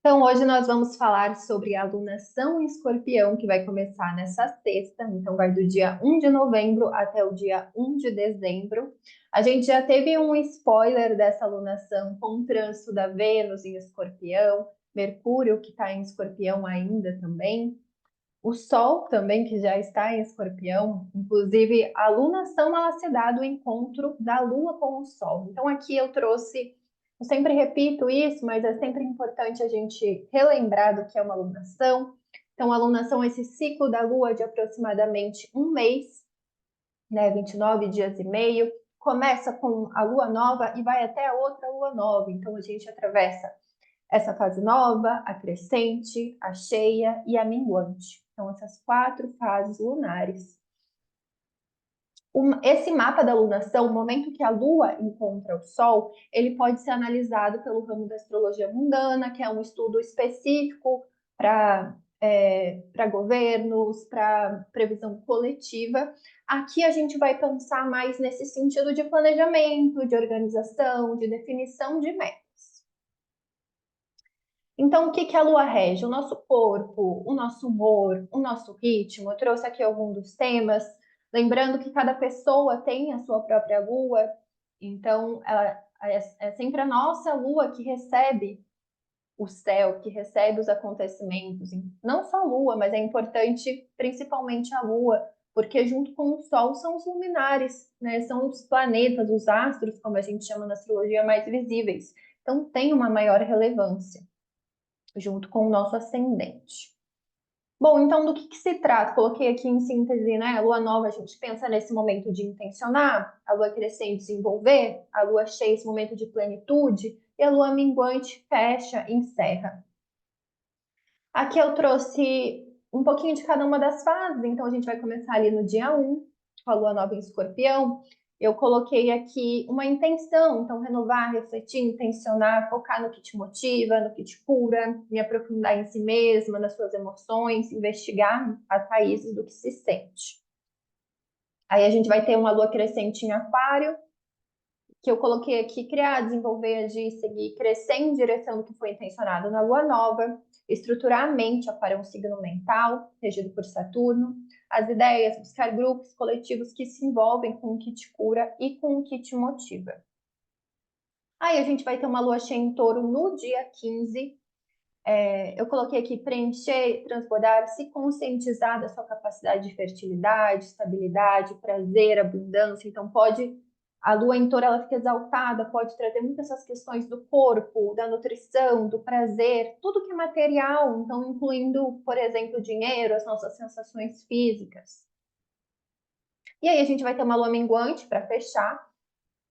Então, hoje nós vamos falar sobre a alunação em Escorpião, que vai começar nessa sexta, então vai do dia 1 de novembro até o dia 1 de dezembro. A gente já teve um spoiler dessa alunação com o trânsito da Vênus em Escorpião, Mercúrio, que está em Escorpião ainda também, o Sol também, que já está em Escorpião, inclusive a alunação ela se dá do encontro da Lua com o Sol. Então, aqui eu trouxe. Eu sempre repito isso, mas é sempre importante a gente relembrar do que é uma alunação. Então, a alunação é esse ciclo da Lua de aproximadamente um mês, né, 29 dias e meio. Começa com a Lua nova e vai até a outra Lua nova. Então, a gente atravessa essa fase nova, a crescente, a cheia e a minguante. Então, essas quatro fases lunares. Esse mapa da lunação, o momento que a Lua encontra o Sol, ele pode ser analisado pelo ramo da astrologia mundana, que é um estudo específico para governos, para previsão coletiva. Aqui a gente vai pensar mais nesse sentido de planejamento, de organização, de definição de metas. Então, o que que a lua rege? O nosso corpo, o nosso humor, o nosso ritmo. Eu trouxe aqui alguns dos temas, lembrando que cada pessoa tem a sua própria lua, então é sempre a nossa lua que recebe o céu, que recebe os acontecimentos. Não só a lua, mas é importante principalmente a lua, porque junto com o sol são os luminares, né? São os planetas, os astros, como a gente chama na astrologia, mais visíveis. Então tem uma maior relevância junto com o nosso ascendente. Bom, então do que se trata? Coloquei aqui em síntese, né? A lua nova, a gente pensa nesse momento de intencionar, a lua crescente desenvolver, a lua cheia, esse momento de plenitude, e a lua minguante fecha, encerra. Aqui eu trouxe um pouquinho de cada uma das fases, então a gente vai começar ali no dia 1, com a lua nova em Escorpião. Eu coloquei aqui uma intenção, então renovar, refletir, intencionar, focar no que te motiva, no que te cura, me aprofundar em si mesma, nas suas emoções, investigar as raízes do que se sente. Aí a gente vai ter uma lua crescente em Aquário, que eu coloquei aqui, criar, desenvolver, agir, seguir, crescer em direção do que foi intencionado na lua nova, estruturar a mente, Aquário é um signo mental, regido por Saturno, as ideias, buscar grupos coletivos que se envolvem com o que te cura e com o que te motiva. Aí a gente vai ter uma lua cheia em touro no dia 15. Eu coloquei aqui preencher, transbordar, se conscientizar da sua capacidade de fertilidade, estabilidade, prazer, abundância. Então, a lua em touro ela fica exaltada, pode trazer muitas essas questões do corpo, da nutrição, do prazer, tudo que é material, então, incluindo, por exemplo, o dinheiro, as nossas sensações físicas. E aí, a gente vai ter uma lua minguante para fechar,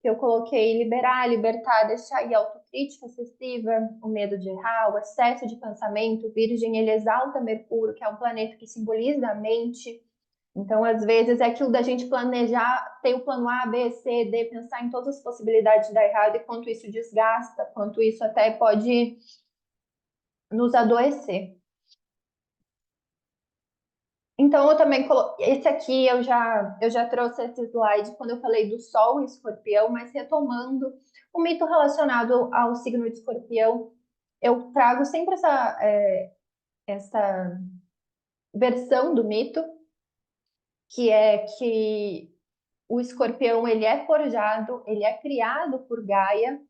que eu coloquei liberar, libertar, deixar ir autocrítica excessiva, o medo de errar, o excesso de pensamento. Virgem, ele exalta Mercúrio, que é um planeta que simboliza a mente. Então, às vezes, é aquilo da gente planejar, ter o plano A, B, C, D, pensar em todas as possibilidades de dar errado e quanto isso desgasta, quanto isso até pode nos adoecer. Então, eu também coloquei. Esse aqui eu já trouxe esse slide quando eu falei do Sol em Escorpião, mas retomando o mito relacionado ao signo de Escorpião, eu trago sempre essa versão do mito, que é que o escorpião ele é forjado, ele é criado por Gaia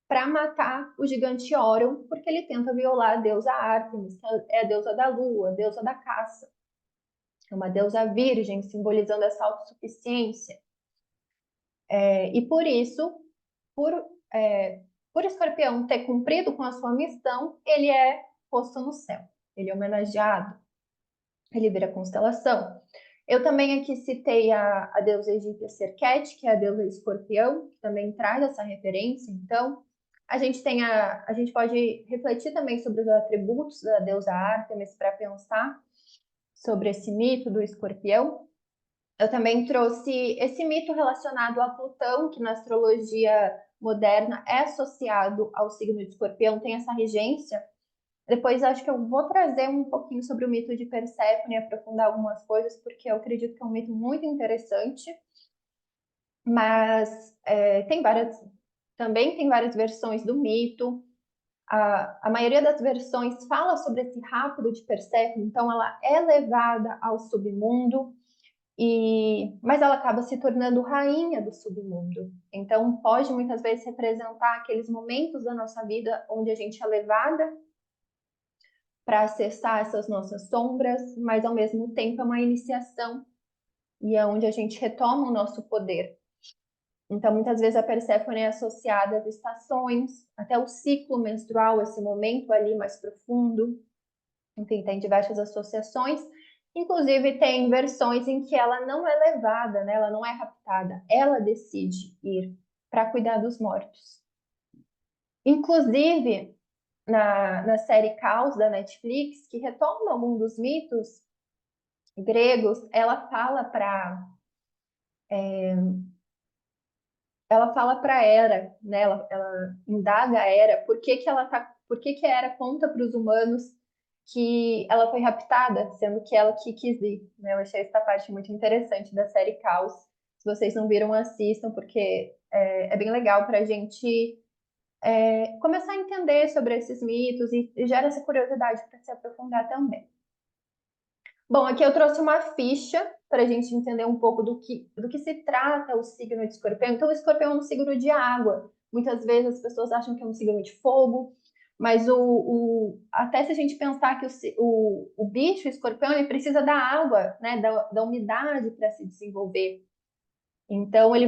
para matar o gigante Órion, porque ele tenta violar a deusa Ártemis, que é a deusa da lua, a deusa da caça. É uma deusa virgem, simbolizando essa autossuficiência. E por isso, por, por Escorpião ter cumprido com a sua missão, ele é posto no céu, ele é homenageado, ele vira constelação. Eu também aqui citei a deusa egípcia Serquete, que é a deusa de Escorpião, que também traz essa referência. Então, a gente pode refletir também sobre os atributos da deusa Ártemis para pensar sobre esse mito do escorpião. Eu também trouxe esse mito relacionado a Plutão, que na astrologia moderna é associado ao signo de escorpião, tem essa regência. Depois acho que eu vou trazer um pouquinho sobre o mito de Perséfone e aprofundar algumas coisas, porque eu acredito que é um mito muito interessante. Mas também tem várias versões do mito. A maioria das versões fala sobre esse rapto de Perséfone, então ela é levada ao submundo, mas ela acaba se tornando rainha do submundo. Então pode muitas vezes representar aqueles momentos da nossa vida onde a gente é levada para acessar essas nossas sombras, mas ao mesmo tempo é uma iniciação e é onde a gente retoma o nosso poder. Então, muitas vezes a Perséfone é associada às estações, até o ciclo menstrual, esse momento ali mais profundo. Enfim, tem diversas associações. Inclusive, tem versões em que ela não é levada, né? Ela não é raptada, ela decide ir para cuidar dos mortos. Inclusive, na série Caos da Netflix, que retoma algum dos mitos gregos, ela fala para Hera, né? Ela indaga a Hera por que a Hera conta para os humanos que ela foi raptada, sendo que ela que quis ir, né? Eu achei essa parte muito interessante da série Caos. Se vocês não viram, assistam, porque é bem legal para a gente começar a entender sobre esses mitos e gera essa curiosidade para se aprofundar também. Bom, aqui eu trouxe uma ficha para a gente entender um pouco do que se trata o signo de Escorpião. Então, o Escorpião é um signo de água. Muitas vezes as pessoas acham que é um signo de fogo, mas até se a gente pensar que o bicho Escorpião ele precisa da água, né, da umidade para se desenvolver. Então, ele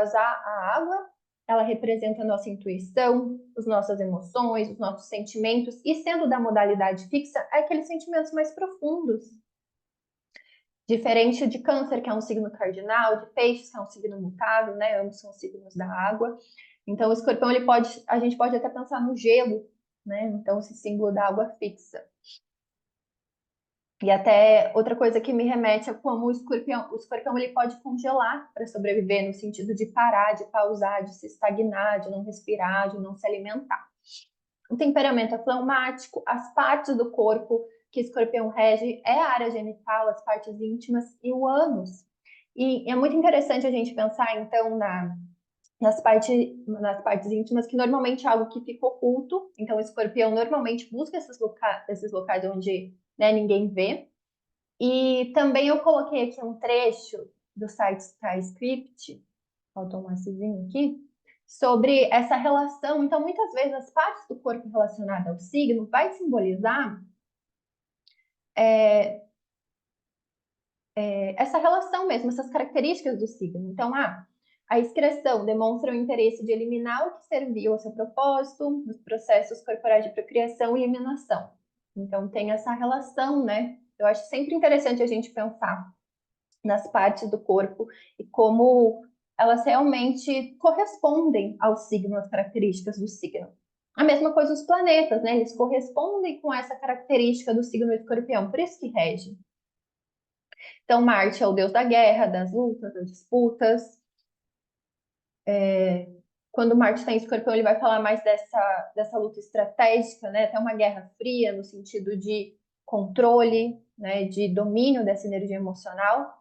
usar a água, ela representa a nossa intuição, as nossas emoções, os nossos sentimentos, e sendo da modalidade fixa, é aqueles sentimentos mais profundos. Diferente de Câncer, que é um signo cardinal, de Peixes, que é um signo mutável, né? Ambos são signos da água. Então, o Escorpião, a gente pode até pensar no gelo, né? Então, esse símbolo da água fixa. E até outra coisa que me remete é como o escorpião ele pode congelar para sobreviver, no sentido de parar, de pausar, de se estagnar, de não respirar, de não se alimentar. O temperamento é fleumático, as partes do corpo que escorpião rege é a área genital, as partes íntimas e o ânus. E é muito interessante a gente pensar, então, nas partes íntimas, que normalmente é algo que fica oculto. Então, o escorpião normalmente busca esses locais onde, né, ninguém vê. E também eu coloquei aqui um trecho do site SkyScript, faltou um Szinho aqui, sobre essa relação. Então, muitas vezes, as partes do corpo relacionadas ao signo vai simbolizar essa relação mesmo, essas características do signo. Então, a excreção demonstra o interesse de eliminar o que serviu ao seu propósito nos processos corporais de procriação e eliminação. Então, tem essa relação, né? Eu acho sempre interessante a gente pensar nas partes do corpo e como elas realmente correspondem ao signo, às características do signo. A mesma coisa os planetas, né? Eles correspondem com essa característica do signo de Escorpião, por isso que rege. Então, Marte é o deus da guerra, das lutas, das disputas. Quando Marte está em Escorpião, ele vai falar mais dessa luta estratégica, né? Até uma guerra fria, no sentido de controle, né? De domínio dessa energia emocional.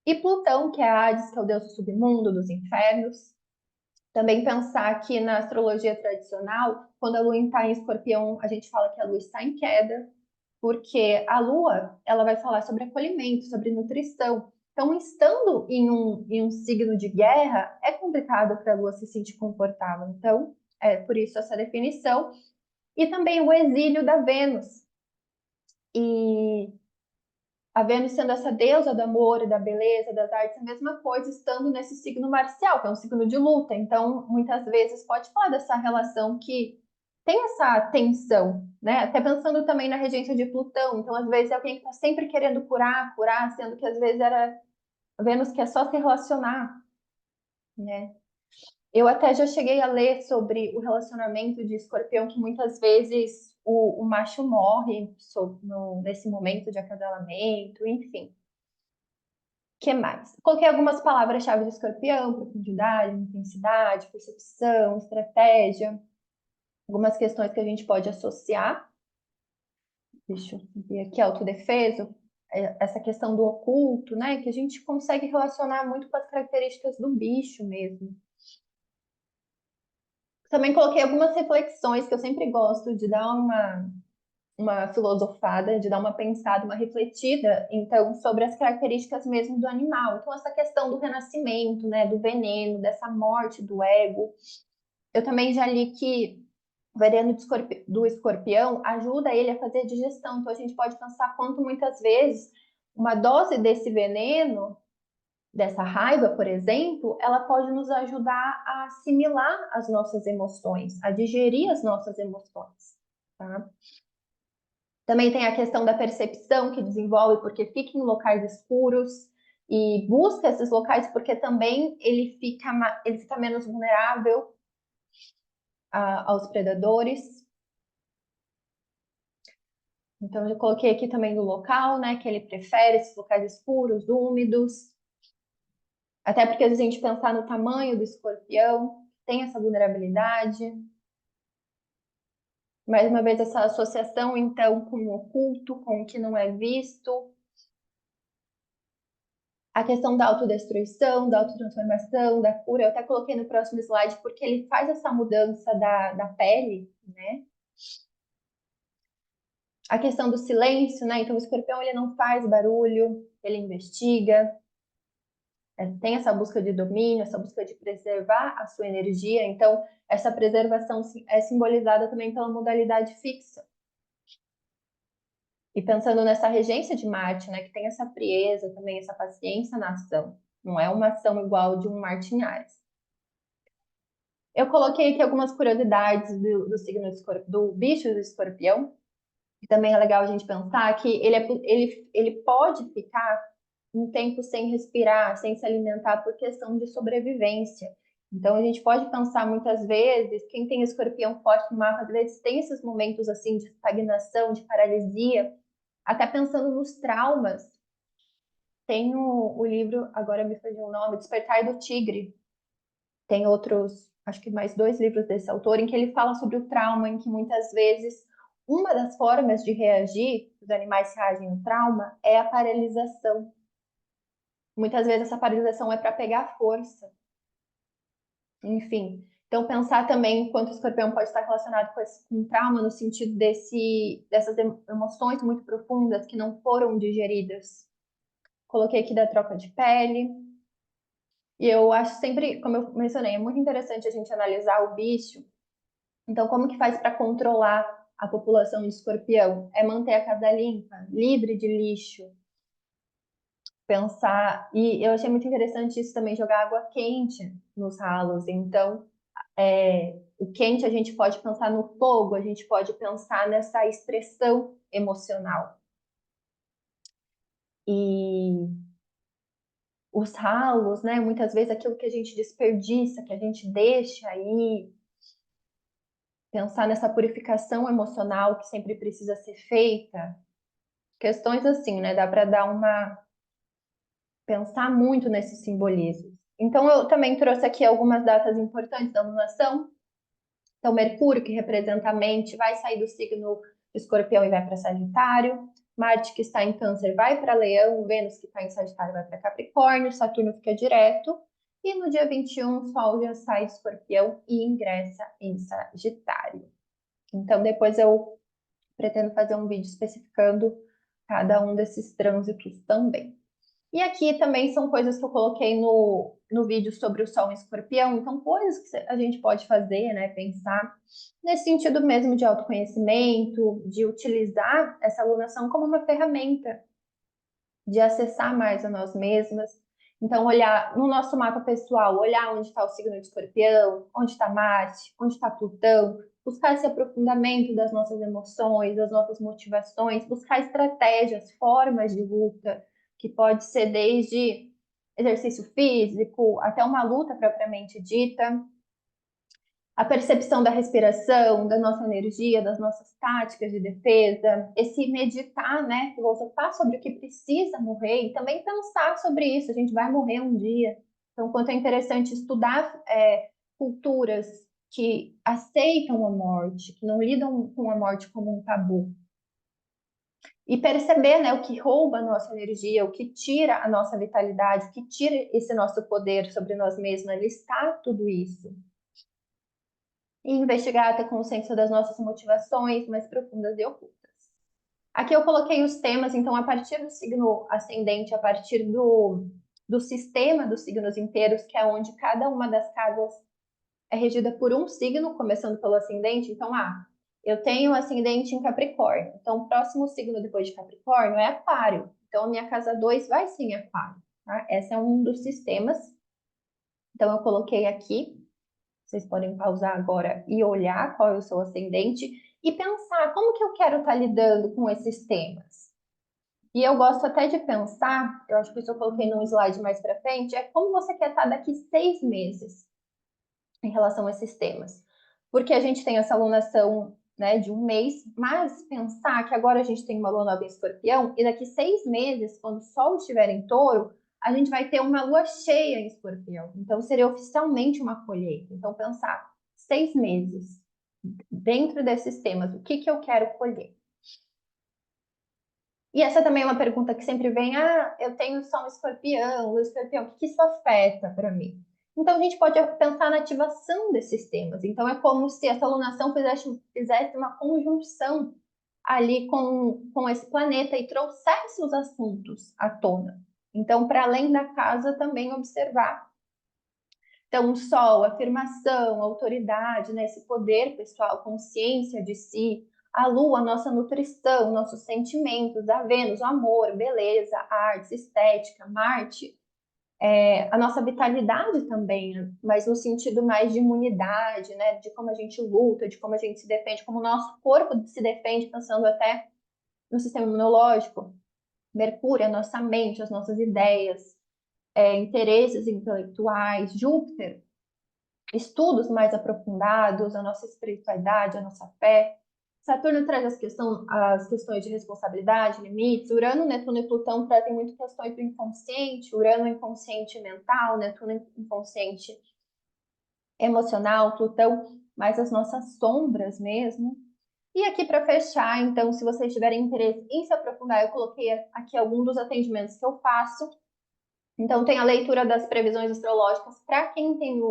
E Plutão, que é Hades, que é o deus do submundo, dos infernos. Também pensar que na astrologia tradicional, quando a lua está em Escorpião, a gente fala que a lua está em queda, porque a lua ela vai falar sobre acolhimento, sobre nutrição. Então, estando em um signo de guerra, é complicado para a lua se sentir confortável. Então, é por isso essa definição. E também o exílio da Vênus. E a Vênus sendo essa deusa do amor e da beleza, das artes, a mesma coisa estando nesse signo marcial, que é um signo de luta. Então, muitas vezes pode falar dessa relação que tem essa tensão, né? Até pensando também na regência de Plutão. Então, às vezes, é alguém que está sempre querendo curar, curar, sendo que às vezes era a Vênus que é só se relacionar, né? Eu até já cheguei a ler sobre o relacionamento de Escorpião, que muitas vezes o macho morre nesse momento de acasalamento, enfim. Que mais? Coloquei algumas palavras-chave de Escorpião: profundidade, intensidade, percepção, estratégia, algumas questões que a gente pode associar. Deixa eu ver aqui, autodefesa, essa questão do oculto, né? Que a gente consegue relacionar muito com as características do bicho mesmo. Também coloquei algumas reflexões que eu sempre gosto de dar uma filosofada, de dar uma pensada, uma refletida, então, sobre as características mesmo do animal. Então, essa questão do renascimento, né, do veneno, dessa morte do ego. Eu também já li que o veneno do escorpião ajuda ele a fazer a digestão. Então, a gente pode pensar quanto muitas vezes uma dose desse veneno, dessa raiva, por exemplo, ela pode nos ajudar a assimilar as nossas emoções, a digerir as nossas emoções, tá? Também tem a questão da percepção que desenvolve porque fica em locais escuros e busca esses locais porque também ele fica menos vulnerável aos predadores. Então, eu coloquei aqui também do local, né, que ele prefere esses locais escuros, úmidos. Até porque, se a gente pensar no tamanho do escorpião, tem essa vulnerabilidade. Mais uma vez, essa associação, então, com o oculto, com o que não é visto. A questão da autodestruição, da autotransformação, da cura. Eu até coloquei no próximo slide, porque ele faz essa mudança da pele, né? A questão do silêncio, né? Então, o escorpião, ele não faz barulho, ele investiga, tem essa busca de domínio, essa busca de preservar a sua energia. Então, essa preservação é simbolizada também pela modalidade fixa. E pensando nessa regência de Marte, né, que tem essa frieza também, essa paciência na ação. Não é uma ação igual de um Marte em Ares. Eu coloquei aqui algumas curiosidades do signo do bicho do escorpião, que também é legal a gente pensar que ele pode ficar um tempo sem respirar, sem se alimentar por questão de sobrevivência. Então a gente pode pensar muitas vezes, quem tem escorpião forte no mapa, às vezes tem esses momentos assim de estagnação, de paralisia, até pensando nos traumas. Tem o livro, agora me fugiu o nome, Despertar do Tigre. Tem outros, acho que mais dois livros desse autor, em que ele fala sobre o trauma, em que muitas vezes uma das formas de reagir, os animais reagem ao trauma, é a paralisação. Muitas vezes essa paralisação é para pegar força. Enfim, então pensar também quanto o escorpião pode estar relacionado com trauma no sentido dessas emoções muito profundas que não foram digeridas. Coloquei aqui da troca de pele. E eu acho sempre, como eu mencionei, é muito interessante a gente analisar o bicho. Então, como que faz para controlar a população de escorpião? É manter a casa limpa, livre de lixo, pensar. E eu achei muito interessante isso também, jogar água quente nos ralos. Então, o quente a gente pode pensar no fogo, a gente pode pensar nessa expressão emocional. E os ralos, né? Muitas vezes aquilo que a gente desperdiça, que a gente deixa aí, pensar nessa purificação emocional que sempre precisa ser feita. Questões assim, né? Dá para dar pensar muito nesses simbolismos. Então, eu também trouxe aqui algumas datas importantes da lunação. Então, Mercúrio, que representa a mente, vai sair do signo de Escorpião e vai para Sagitário. Marte, que está em Câncer, vai para Leão. Vênus, que está em Sagitário, vai para Capricórnio. Saturno fica direto. E no dia 21, Sol já sai de Escorpião e ingressa em Sagitário. Então, depois eu pretendo fazer um vídeo especificando cada um desses trânsitos também. E aqui também são coisas que eu coloquei no vídeo sobre o Sol em Escorpião, então coisas que a gente pode fazer, né, pensar nesse sentido mesmo de autoconhecimento, de utilizar essa alunação como uma ferramenta de acessar mais a nós mesmas. Então, olhar no nosso mapa pessoal, olhar onde está o signo de Escorpião, onde está Marte, onde está Plutão, buscar esse aprofundamento das nossas emoções, das nossas motivações, buscar estratégias, formas de luta, que pode ser desde exercício físico até uma luta propriamente dita, a percepção da respiração, da nossa energia, das nossas táticas de defesa, esse meditar, né, filosofar sobre o que precisa morrer e também pensar sobre isso, a gente vai morrer um dia. Então, quanto é interessante estudar culturas que aceitam a morte, que não lidam com a morte como um tabu. E perceber, né, o que rouba a nossa energia, o que tira a nossa vitalidade, o que tira esse nosso poder sobre nós mesmos, listar tudo isso. e investigar, ter consciência das nossas motivações mais profundas e ocultas. Aqui eu coloquei os temas, então, a partir do signo ascendente, a partir do sistema dos signos inteiros, que é onde cada uma das casas é regida por um signo, começando pelo ascendente. Então, eu tenho ascendente em Capricórnio. Então, o próximo signo depois de Capricórnio é Aquário. Então, a minha casa 2 vai ser em Aquário. Tá? Esse é um dos sistemas. Então, eu coloquei aqui. Vocês podem pausar agora e olhar qual é o seu ascendente e pensar como que eu quero estar lidando com esses temas. E eu gosto até de pensar, eu acho que isso eu coloquei num slide mais para frente, é como você quer estar daqui 6 meses em relação a esses temas. Porque a gente tem essa alunação, né, de um mês, mas pensar que agora a gente tem uma lua nova em Escorpião e daqui 6 meses, quando o Sol estiver em Touro, a gente vai ter uma lua cheia em Escorpião. Então seria oficialmente uma colheita. Então pensar 6 meses dentro desses temas, o que que eu quero colher? E essa também é uma pergunta que sempre vem: eu tenho Sol em Escorpião, Lua em Escorpião, o que isso afeta para mim? Então, a gente pode pensar na ativação desses temas. Então, é como se essa alunação fizesse uma conjunção ali com esse planeta e trouxesse os assuntos à tona. Então, para além da casa, também observar. Então, o Sol, afirmação, autoridade, né, esse poder pessoal, consciência de si. A Lua, nossa nutrição, nossos sentimentos. A Vênus, o amor, beleza, artes, estética. Marte, a nossa vitalidade também, né? Mas no sentido mais de imunidade, né? De como a gente luta, de como a gente se defende, como o nosso corpo se defende, pensando até no sistema imunológico. Mercúrio, a nossa mente, as nossas ideias, interesses intelectuais. Júpiter, estudos mais aprofundados, a nossa espiritualidade, a nossa fé. Saturno traz as questões de responsabilidade, limites. Urano, Netuno e Plutão trazem muito questões do inconsciente. Urano, inconsciente mental, Netuno, inconsciente emocional, Plutão, mais as nossas sombras mesmo. E aqui para fechar, então, se vocês tiverem interesse em se aprofundar, eu coloquei aqui alguns dos atendimentos que eu faço. Então, tem a leitura das previsões astrológicas para quem tem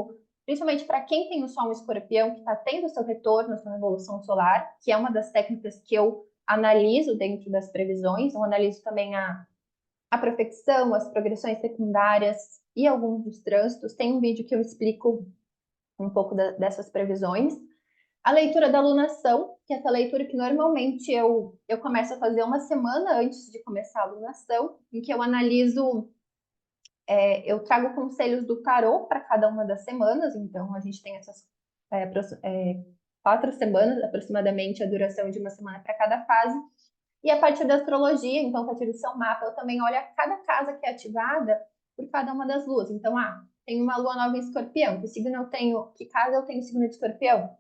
principalmente para quem tem o Sol em Escorpião, que está tendo seu retorno, sua revolução solar, que é uma das técnicas que eu analiso dentro das previsões. Eu analiso também a profecção, as progressões secundárias e alguns dos trânsitos. Tem um vídeo que eu explico um pouco dessas previsões. A leitura da alunação, que é essa leitura que normalmente eu começo a fazer uma semana antes de começar a alunação, em que eu analiso eu trago conselhos do tarô para cada uma das semanas, então a gente tem essas 4 semanas, aproximadamente, a duração de uma semana para cada fase. E a partir da astrologia, então, a partir do seu mapa, eu também olho cada casa que é ativada por cada uma das luas. Então, tem uma lua nova em Escorpião, que signo eu tenho, que casa eu tenho signo de Escorpião?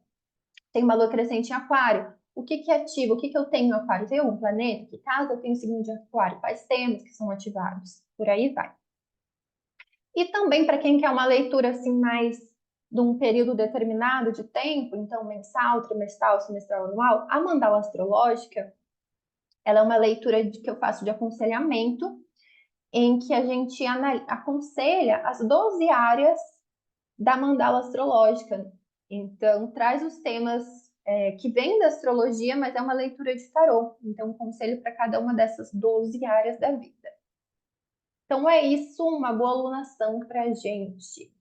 Tem uma lua crescente em Aquário. O que que ativa? O que que eu tenho em Aquário? Tem algum planeta? Que casa eu tenho signo de Aquário? Quais temas que são ativados? Por aí vai. E também para quem quer uma leitura assim mais de um período determinado de tempo, então mensal, trimestral, semestral, anual, a mandala astrológica, ela é uma leitura que eu faço de aconselhamento, em que a gente aconselha as 12 áreas da mandala astrológica. Então, traz os temas que vêm da astrologia, mas é uma leitura de tarô. Então, um conselho para cada uma dessas 12 áreas da vida. Então, é isso, uma boa alunação para a gente.